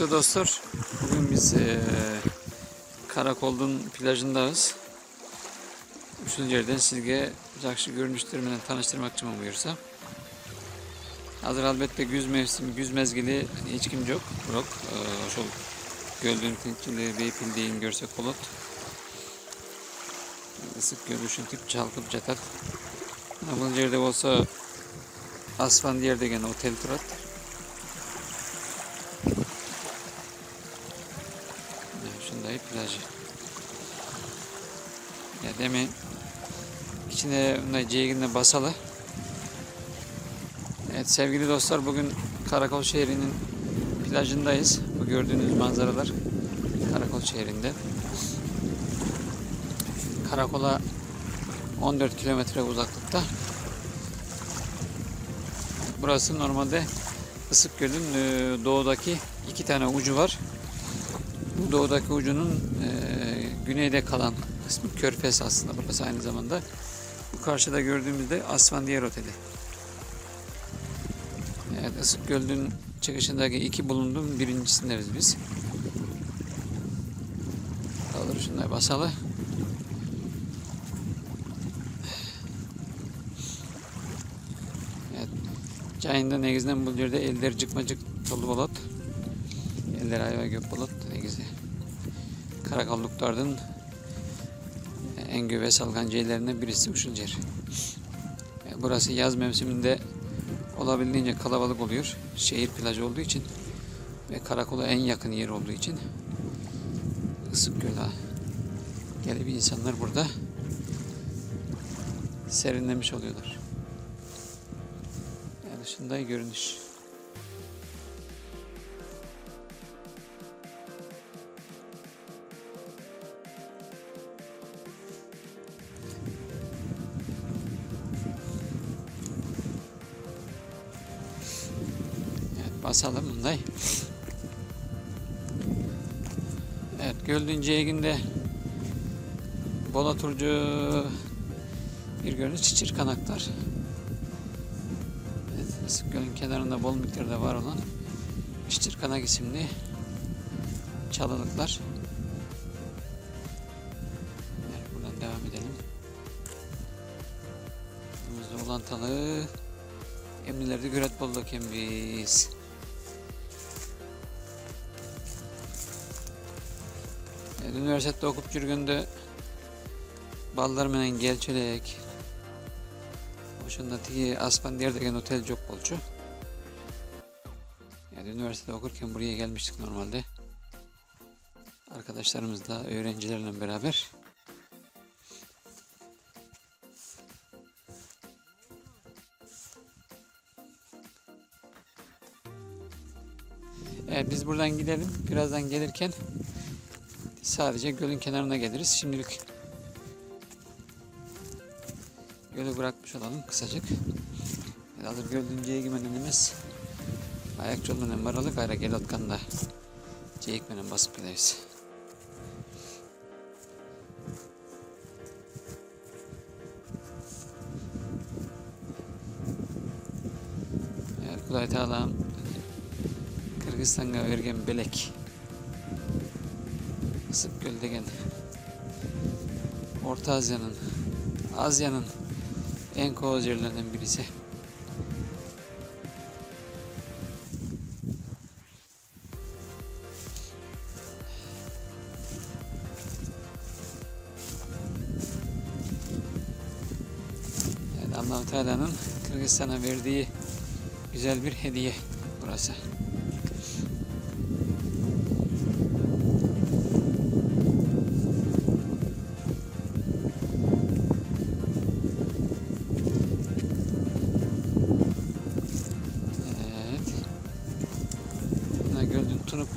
Hürmetli dostlar, bugün biz Karakol'un plajındayız. Üçüncü yerden sizge yakşı görünüşlerimle tanıştırmak için buyursa. Hazır elbette güz mevsimi, güz mezgili hiç kim yok. Yok. Şu göldüğün tinkili beypildiğin görsek olut. Isık görüşün tip çalkıp jatat. Bu yerde olsa asfan yerde gene otel turat. Şunday plajı. Ya demin içine ceyginle basalı. Evet sevgili dostlar, bugün Karakol şehrinin plajındayız. Bu gördüğünüz manzaralar Karakol şehrinde. Karakola 14 kilometre uzaklıkta. Burası normalde Isıkgöl'ün doğudaki iki tane ucu var. Bu doğudaki ucunun güneyde kalan kısmı Körfez aslında. Burası aynı zamanda. Bu karşıda gördüğümüzde Asfandiyer Oteli. Evet, Isıkgöl'ün çıkışındaki iki bulunduğum birincisindeyiz biz. Kaldır şunları basalı. Evet. Cayında negizden bu yerde eller çıkmacık dolu bolot. Eller ayva gök bolot negizi. Karakolluklardan en göve salgan yerlerinden birisi Uşuncer. Burası yaz mevsiminde olabildiğince kalabalık oluyor. Şehir plajı olduğu için ve karakola en yakın yer olduğu için Isıkgöl'e gelip insanlar burada serinlemiş oluyorlar. Yani dışında görünüş. Basalım bunday. Evet, Gölün Ceyginde Bolaturcu bir görünüş çiçir kanaklar. Evet, Isıkgöl'ün kenarında bol miktarda var olan çiçir kanak isimli çalılıklar. Evet, buradan devam edelim. Önümüzde olan talı emnilerde göret bolluk biz. Üniversitede okup yürgünde ballar menen gelçelek oşundaki Aspandiyer degen otel çok bolçu. Yani üniversitede okurken buraya gelmiştik normalde. Arkadaşlarımızla, öğrencilerle beraber. Evet, biz buradan gidelim. Birazdan gelirken sadece gölün kenarına geliriz. Şimdilik gölü bırakmış olalım kısacık. Hazır Gölün Ceygimenimiz ayak yolunun varalı gayra gel otkanda Ceygmenen basıp gideriz. Evet, Kulay Tağla'nın Kırgızistan'a vergen belek. Isıkgöl degen Orta Asya'nın en koz yerlerinden birisi. Evet, Allah-u Teala'nın Kırgızistan'a verdiği güzel bir hediye burası.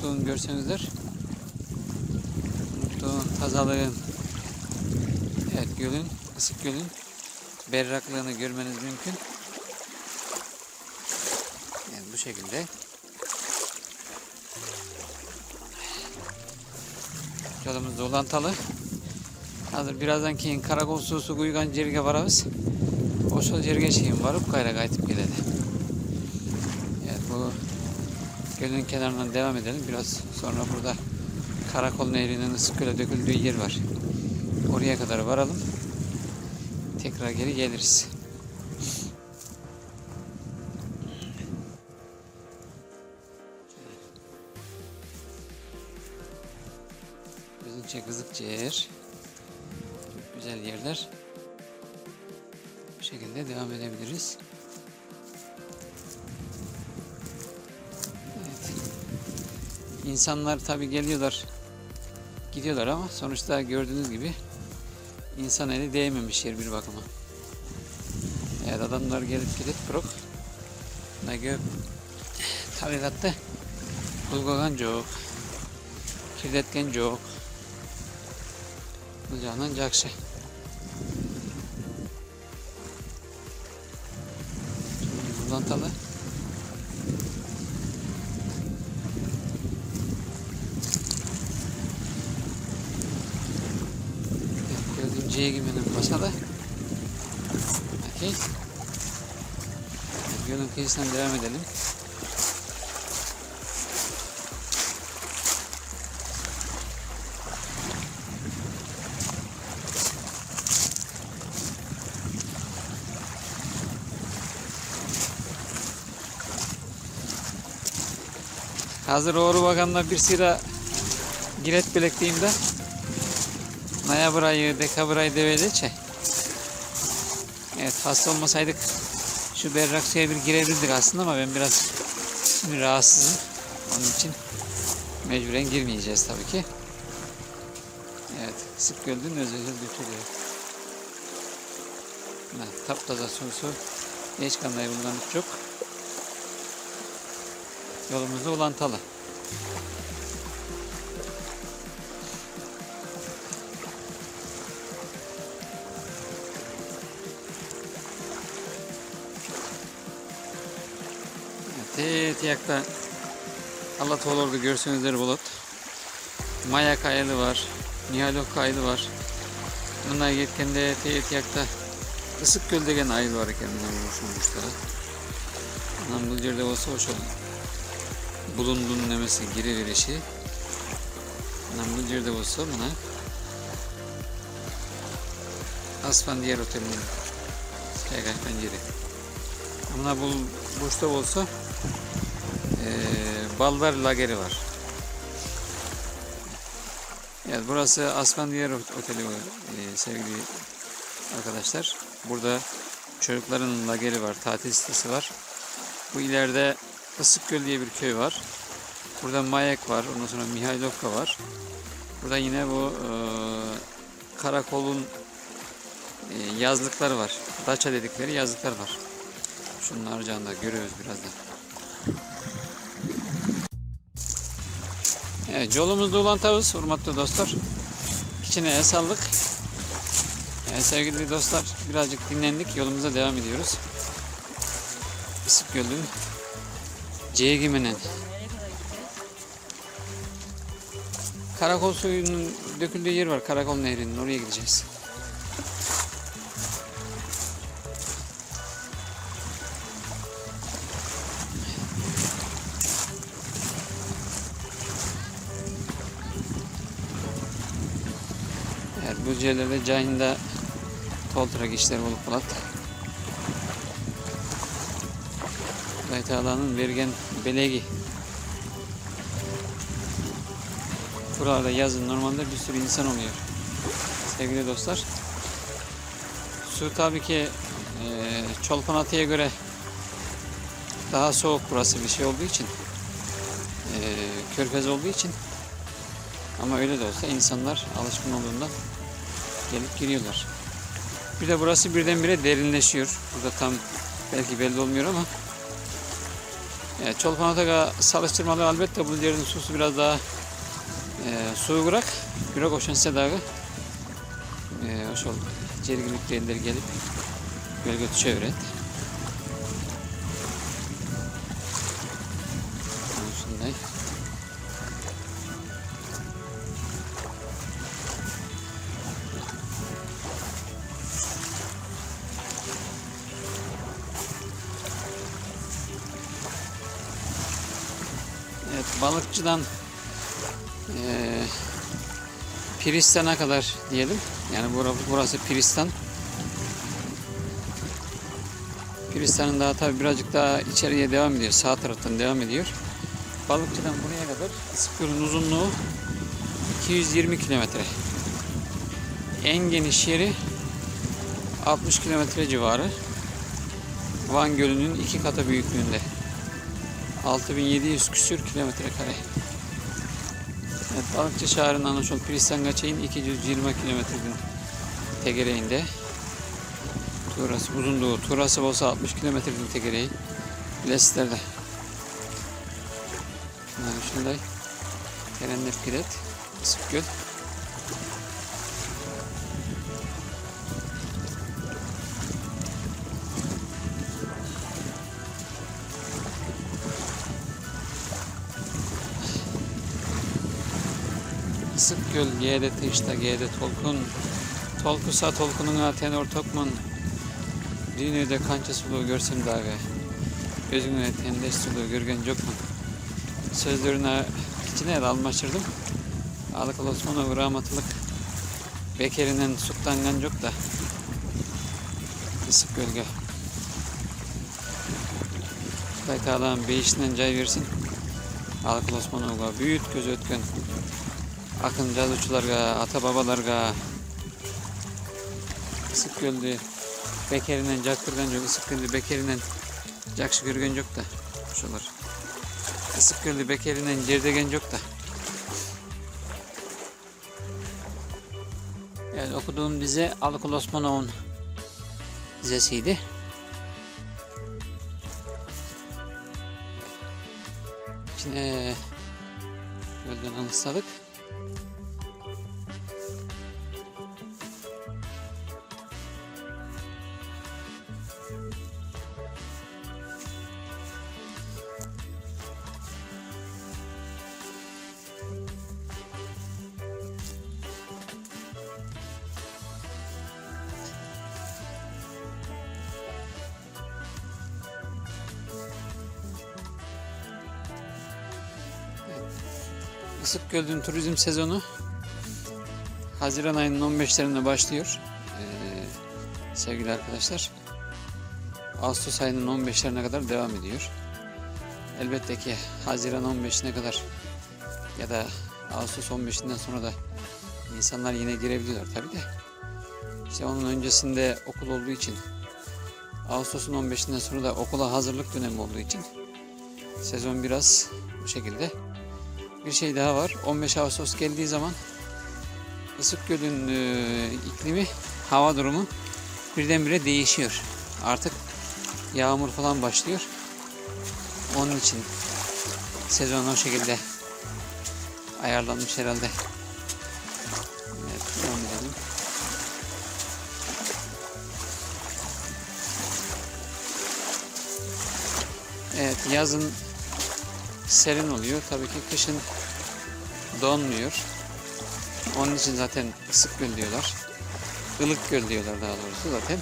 Umutluğun görsenizler. Umutluğun, tazalığın, evet gölün, ısık gölün berraklığını görmeniz mümkün. Yani bu şekilde. Yolumuz dolantalı. Hazır birazdan keyin karakol susu kuygan jerge varabız. O sol jerge şeyim varıp kayra kaytıp geledi. Evet bu gölün kenarından devam edelim. Biraz sonra burada Karakol Nehri'nin Isıkgöl'e döküldüğü yer var. Oraya kadar varalım. Tekrar geri geliriz. Gözünçe Kızıkçı yer. Güzel yerler. Bu şekilde devam edebiliriz. Evet. İnsanlar tabi geliyorlar, gidiyorlar ama sonuçta gördüğünüz gibi insan eli değmemiş yer bir bakıma. Evet adamlar gelip gidip bırak. Ne gök tabiatta bulgagan çok, kirletken çok. Bu canan cakşı. Bulantalı. Gördüğüm gibi'nin masada. Okay. Gölün kıyısından devam edelim. Hazır oğru bakanla bir sıra giret bilekliğimde. Noyabr ayı, dekabr ayı devedeçe. Evet hasta olmasaydık şu berrak suya bir girebilirdik aslında ama ben biraz şimdi rahatsızım. Onun için mecburen girmeyeceğiz tabii ki. Evet Isıkgöl'ün özel götürüyor. Taptaza su geç kanlayı bundan çok. Yolumuzda ulantalı. Tiyakta Alatoğlu'da görsünüzler bulut. Maya kayalı var. Nihalok kayalı var. Bunlar yetkende Tiyakta Isıkgöl'de gene ayıl var kendinden oluşmuşlar. Anam bu yerde olsa hoş olur. Bulunduğun nemesi geri verişi. Anam bu yerde olsa buna Asfandiyer Oteli'nin Skaygay pencere. Buna bu boşta olsa Baldar Lageri var. Evet burası Asfandiyer Oteli sevgili arkadaşlar. Burada çocukların lageri var, tatil sitesi var. Bu ileride Isıkgöl diye bir köy var. Burada Mayek var, ondan sonra Mihailovka var. Burada yine bu karakolun yazlıkları var. Daça dedikleri yazlıklar var. Şunun harcağında görüyoruz birazdan. Evet, yolumuzda olan tavus, hürmetli dostlar. İçine el saldık. Yani sevgili dostlar, birazcık dinlendik. Yolumuza devam ediyoruz. Isıkgöl'ün Ceğgimi'nin karakol suyunun döküldüğü yer var. Karakol Nehri'nin oraya gideceğiz. Evet, bu yerlerde Cahin'de toltrak işleri olup bulat. Baytağlarının vergen belegi. Burada yazın normalde bir sürü insan oluyor. Sevgili dostlar. Su tabii ki Çolpanatı'ya göre daha soğuk burası bir şey olduğu için. Körfez olduğu için. Ama öyle de olsa insanlar alışkın olduğundan gelip giriyorlar. Bir de burası birdenbire derinleşiyor. Burada tam belki belli olmuyor ama Çolpan Otaga salıştırmalı elbette bu yerin susu biraz daha soğurak. Gürak oşan sedağı. Oşol cergilik yerleri gelip gölge çevret. Şunday. Evet, balıkçıdan Piristan'a kadar diyelim. Yani burası Piristan. Piristan'ın daha tabi birazcık daha içeriye devam ediyor. Sağ taraftan devam ediyor. Balıkçıdan buraya kadar Isıkgöl'ün uzunluğu 220 kilometre. En geniş yeri 60 kilometre civarı. Van Gölü'nün 2 katı büyüklüğünde. 6700 küsür kilometre kare. Evet, Balıkçı Şaharı'nın Anlaşol Piristan Gaçay'ın 220 kilometrenin tegereğinde. Turası uzunluğu, turası olsa 60 kilometrenin tegereği. Lesler'de. Yani şimdi Erenler Piret, Isıkgöl. Isıkgöl, G'de Tışta, G'de Tolkun. Tolkusa Tolkun'un tenor tokmun. Dünyada kança suluğu görsem dağı. Gözüne tendeş suluğu görgen yok mu? Sözlerine içine almaştırdım. Alık Osmanlı rahmatlık Bekeri'nin suktangan yok da. Isıkgöl'ge. Baytağlağın beyişinden cay versin. Alık Osmanlı'ga büyük göz ötken. Akın cazuçularga, ata babalarga Isıkgöl'de Bekeri'nden caktırgan yok. Isıkgöl'de Bekeri'nden cakşı görgen yok da. Şular. Isıkgöl'de Bekeri'nden cerdegen yok da. Evet, okuduğum dizi Alık Osmanov'un dizesiydi. Şimdi gölden alışsadık. Isıkgöl'ün turizm sezonu Haziran ayının 15'lerinde başlıyor. Sevgili arkadaşlar. Ağustos ayının 15'lerine kadar devam ediyor. Elbette ki Haziran 15'ine kadar ya da Ağustos 15'inden sonra da insanlar yine girebiliyorlar tabi de. İşte onun öncesinde okul olduğu için Ağustos'un 15'inden sonra da okula hazırlık dönemi olduğu için sezon biraz bu şekilde. Bir şey daha var. 15 Ağustos geldiği zaman Isıkgöl'ün iklimi, hava durumu birdenbire değişiyor. Artık yağmur falan başlıyor. Onun için sezon o şekilde ayarlanmış herhalde. Evet, devam edelim. Evet, yazın serin oluyor. Tabii ki kışın donmuyor. Onun için zaten Isıkgöl diyorlar. Ilıkgöl diyorlar daha doğrusu zaten.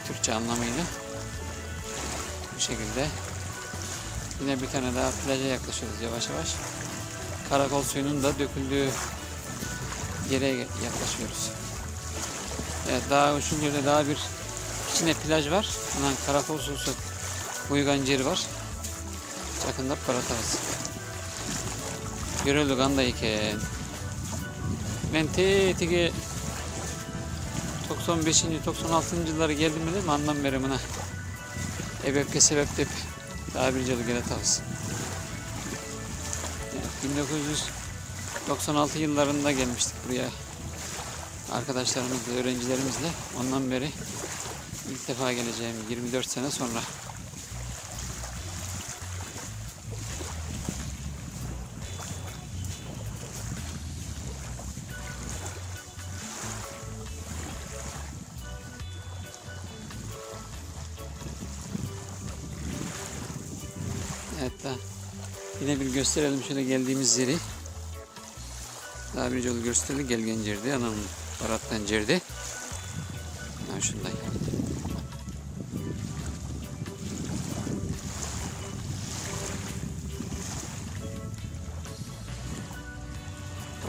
Türkçe anlamıyla. Bu şekilde. Yine bir tane daha plaja yaklaşıyoruz yavaş yavaş. Karakol suyunun da döküldüğü yere yaklaşıyoruz. Evet, daha şu yerde daha bir içine plaj var. Bundan karakol suyu uygan yeri var. Yakında paratavız. Görüldük anda iken. Ben tege 95. 96. yılları geldim mi anlam verim buna. Ebepke sebep daha bir cadı gene tavız. Evet, 1996 yıllarında gelmiştik buraya. Arkadaşlarımızla, öğrencilerimizle. Ondan beri ilk defa geleceğim 24 sene sonra. Hatta yine bir gösterelim şöyle geldiğimiz yeri. Daha bir yolu gösterdi. Gelgen cerdi. Anam barattan cerdi. Ha şunday.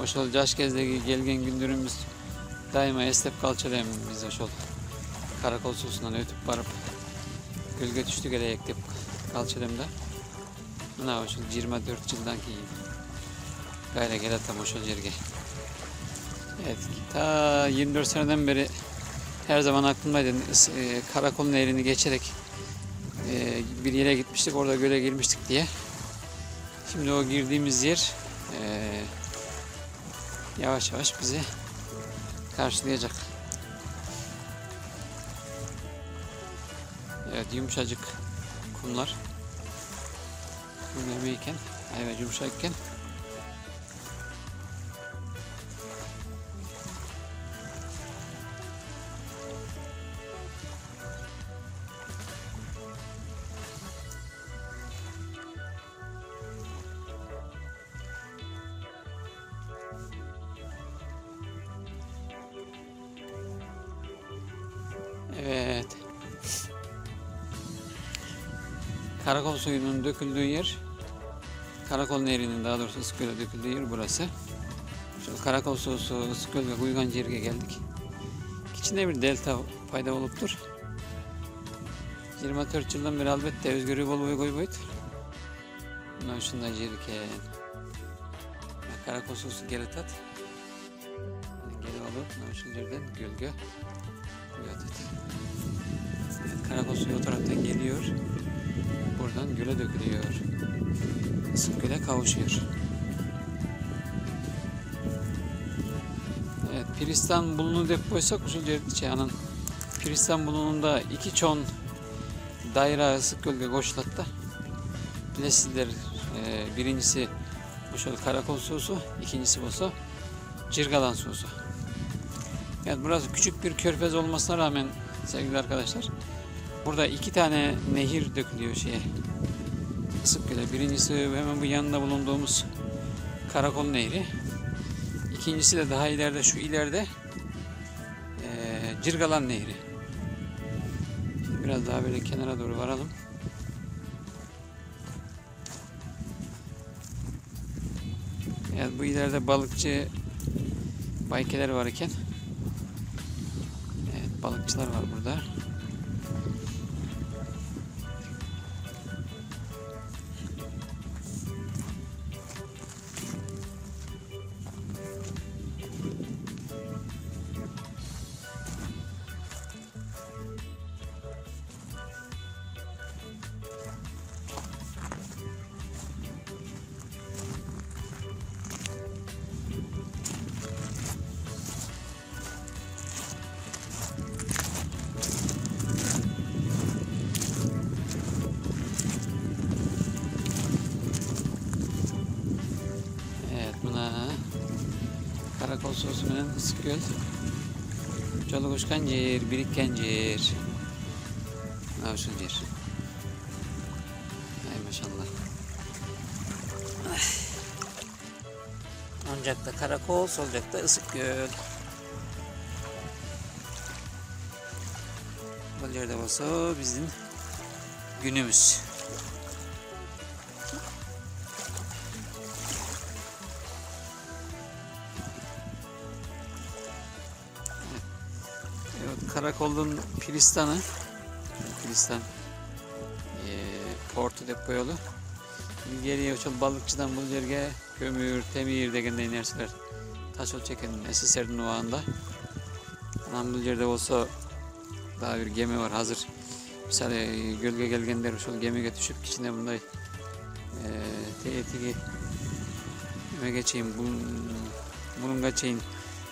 Oşol caş gezdeki gelgen gündürümüz daima estep kalçadayım biz oşol. Karakol susundan ötüp barıp gölge düştü gele ektip kalçadımda. Buna oşol 24 yıldan ki gayre gele tam oşol yerge. Evet, ta 24 seneden beri her zaman aklımdaydı. Karakol nehrini geçerek bir yere gitmiştik, orada göle girmiştik diye. Şimdi o girdiğimiz yer yavaş yavaş bizi karşılayacak. Evet, yumuşacık kumlar. Kum yemeyken, evet yumuşakken evet. Karakol suyunun döküldüğü yer, Karakol Nehri'nin daha doğrusu Isköl'e döküldüğü yer burası. Şu Karakol suyu Isköl ve Kuygan yerine geldik. İçinde bir delta payda oluptur. 24 yıldan beri elbette özgürlüğü bol koy boyut. Bundan şundan yerken Karakol suyu geri tat. Geri olup bundan şu yerden gölge. Evet, Karakol suyu o taraftan geliyor. Buradan göle dökülüyor. Isık göle kavuşuyor. Evet, Piristan bulunu depoysa Kusulcerdiçe'nin Piristan bulununda iki çon daire ısık gölge koşlattı. Bilesizler, birincisi bu Karakol suyu, ikincisi bu Cirgalan suyu. Evet, burası küçük bir körfez olmasına rağmen sevgili arkadaşlar, burada iki tane nehir dökülüyor Isıkgöl'e. Birincisi hemen bu yanında bulunduğumuz Karakol Nehri. İkincisi de daha ileride, şu ileride Cirgalan Nehri. Şimdi biraz daha böyle kenara doğru varalım. Evet, bu ileride balıkçı baykeler var iken, evet, balıkçılar var burada. Karakol sosumunun Iskgöl, Çolukuşkan yer, birikken yer. Avşın yer. Ay maşallah. Ancak da Karakol, solacak da Iskgöl. Bu yerde olsa bizim günümüz. Karakol'un Piristan portu depo yolu. Geriye uçan balıkçıdan bu yerge kömür, temir degende inerseler. Taş ol çeken SSR'nin o anda. Bu yerde olsa daha bir gemi var hazır. Mesela gölge gelgenler uçan gemiye düşüp içinde bunday teyetigi geçeyim bunun geçeyim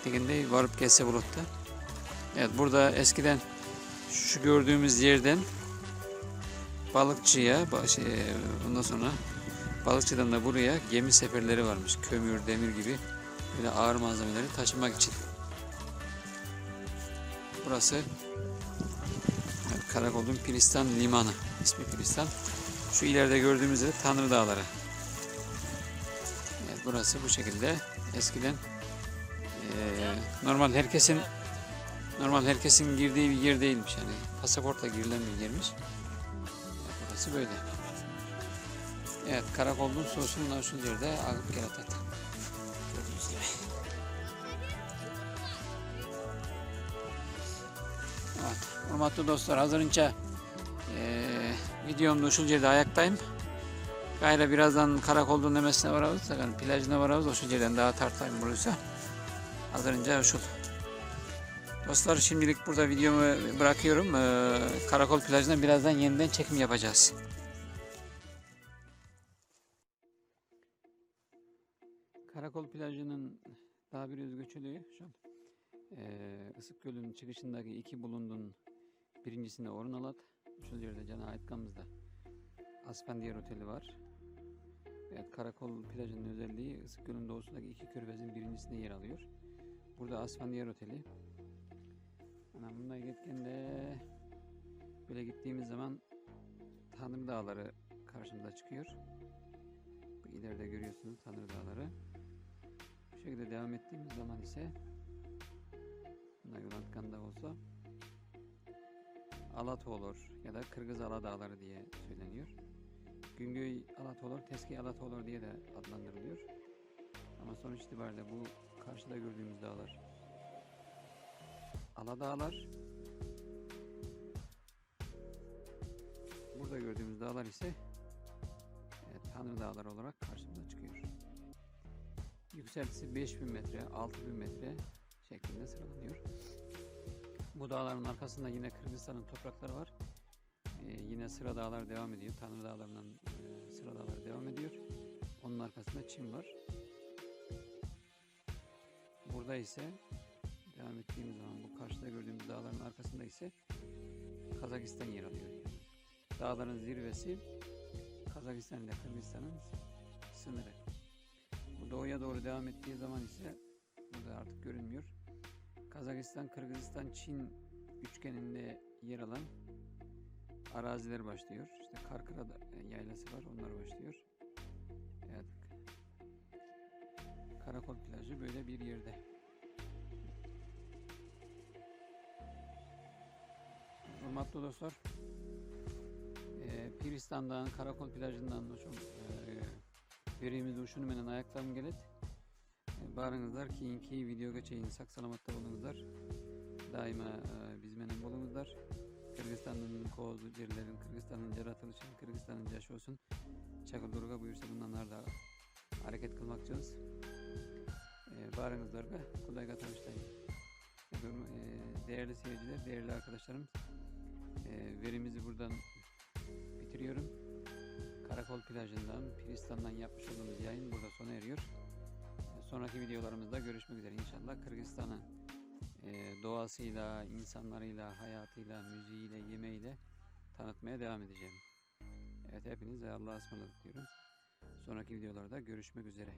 degende varıp gelse bulutta. Evet, burada eskiden şu gördüğümüz yerden balıkçıya, ondan sonra balıkçıdan da buraya gemi seferleri varmış. Kömür, demir gibi böyle ağır malzemeleri taşımak için. Burası evet, Karakol'un Piristan limanı. İsmi Piristan. Şu ileride gördüğümüz yer Tanrı Dağları. Evet, burası bu şekilde. Eskiden normal herkesin girdiği bir yer değilmiş, yani pasaportla girilen bir yermiş. Evet, burası böyle. Evet, karakolun sosunun şu yerde Agıp Geratat. Gördüğünüz gibi. Evet, hürmetli dostlar, hazırınca videomda şu yerde ayaktayım. Gayrı birazdan karakolun nemesine varırız, yani plajına varırız, o şu yerden daha tartayım burası. Hazırınca şu. Dostlar, şimdilik burada videomu bırakıyorum. Karakol plajına birazdan yeniden çekim yapacağız. Karakol plajının daha bir yüz göçülüğü şu an. Isık Gölü'nün çıkışındaki iki bulundun birincisinde Ornalat, şu yerde Cana Aytkamız'da Aspendiyer Oteli var. Evet, Karakol plajının özelliği Isık Gölü'nün doğusundaki iki körfezin birincisinde yer alıyor. Burada Aspendiyer Oteli. Bununla ilgili de böyle gittiğimiz zaman Tanrı Dağları karşımıza çıkıyor. Bu ileride görüyorsunuz Tanrı Dağları. Bu şekilde devam ettiğimiz zaman ise Yunanistan olsa Alatoğlor ya da Kırgız Aladağları diye söyleniyor. Güngöy Alatoğlor, Teski Alatoğlor diye de adlandırılıyor. Ama sonuç itibariyle bu karşıda gördüğümüz dağlar Aladağlar. Burada gördüğümüz dağlar ise Tanrı Dağları olarak karşımıza çıkıyor. Yükseltisi 5000 metre, 6000 metre şeklinde sıralanıyor. Bu dağların arkasında yine Kırgızistan'ın toprakları var. Yine sıra dağlar devam ediyor. Tanrı Dağları'ndan sıra dağları devam ediyor. Onun arkasında Çin var. Burada ise devam ettiğimiz zaman bu karşıda gördüğümüz dağların arkasında ise Kazakistan yer alıyor. Dağların zirvesi Kazakistan ile Kırgızistan'ın sınırı. Bu doğuya doğru devam ettiği zaman ise burada artık görünmüyor. Kazakistan, Kırgızistan, Çin üçgeninde yer alan araziler başlıyor. İşte Karkıra yaylası var, onlar başlıyor. Evet. Karakol plajı böyle bir yerde. Hürmetli dostlar, Piristan'dan, Karakol plajından verimiz uşunu menen ayaklarım gelet. Barınızlar keyinki video geçeyin sak salamatda bolunuzlar. Daima biz menen bolunuzlar. Kırgızistan'ın kozu yerlerin, Kırgızistan'ın yaratılışı, Kırgızistan'ın yaşı olsun. Çakıldırga buyursa bundan da hareket kılmakçıyız. Barınızlarga kulayga tanıştayım. Değerli seyirciler, değerli arkadaşlarım, verimizi buradan bitiriyorum. Karakol plajından, Piristan'dan yapmış olduğumuz yayın burada sona eriyor. Sonraki videolarımızda görüşmek üzere inşallah. Kırgızistan'ı doğasıyla, insanlarıyla, hayatıyla, müziğiyle, yemeğiyle tanıtmaya devam edeceğim. Evet, hepinize Allah'a ısmarladık diyorum. Sonraki videolarda görüşmek üzere.